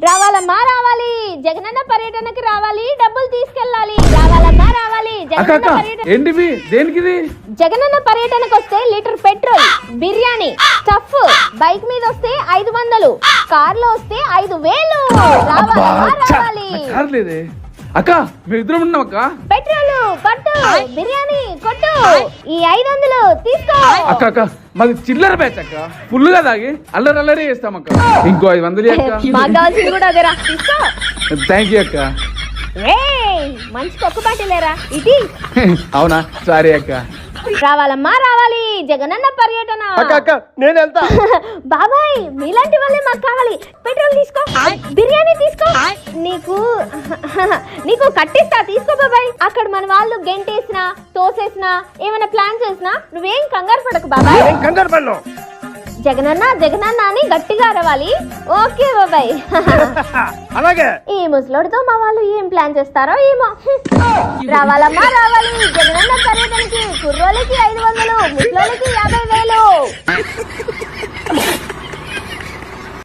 రావాలమ్మా రావాలి, జగనన్న పర్యటనకి రావాలి, డబ్బులు తీసుకెళ్ళాలి. రావాలమ్మా రావాలి, జగనన్న పర్యటన. ఏంటివి దేనికిది? జగనన్న పర్యటనకు వస్తే litre petrol, biryani, stuff, bike మీద వస్తే 500, కార్ లో వస్తే 5000. రావాలమ్మా రావాలి. కార్ లేదే అక్క, మేమిద్దరం ఉన్నాం అక్క. పెట్రోల్ పట్టు, బిర్యానీ కొట్టు, ఈ 500 తీసుకో. అక్క అక్క మాది చిల్లర బ్యాచ్ అక్క, ఫుల్ గా తాగి అల్లరి చేస్తాం అక్క. ఇంకో 500 అక్క. మాకు కావాల్సింది కూడా అదేరా, తీసుకో. థ్యాంక్ యూ అక్క. మంచికి ఒక్క బాటిలేరా ఇది. అవునా, సారీ అక్క. రావాలమ్మా రావాలి, జగనన్న పర్యటన. అక్క అక్క నేను వెళ్తా. బాబాయ్ మీలాంటి వాళ్ళే మాకు కావాలి. పెట్రోల్ తీసుకో, బిర్యానీ తీసుకో, నీకు కట్టిస్తా, తీసుకో బాబాయ్. అక్కడ మన వాళ్ళు గెంటేసినా తోసేసినా ఏమైనా ప్లాన్ చేసినా నువ్వేం కంగారు పడకు బాబాయ్. కంగారు పడను. జగనన్న జగనన్న అని గట్టిగా అరవాలి. ఓకే బాబాయ్. అలాగే. ఈ ముసలోడితో మా వాళ్ళు ఏం ప్లాన్ చేస్తారో ఏమో. రావాలమ్మా రావాలి, జగనన్న పర్యటనకి. కుర్రోళ్ళకి 500, ముసలోళ్ళకి 50,000.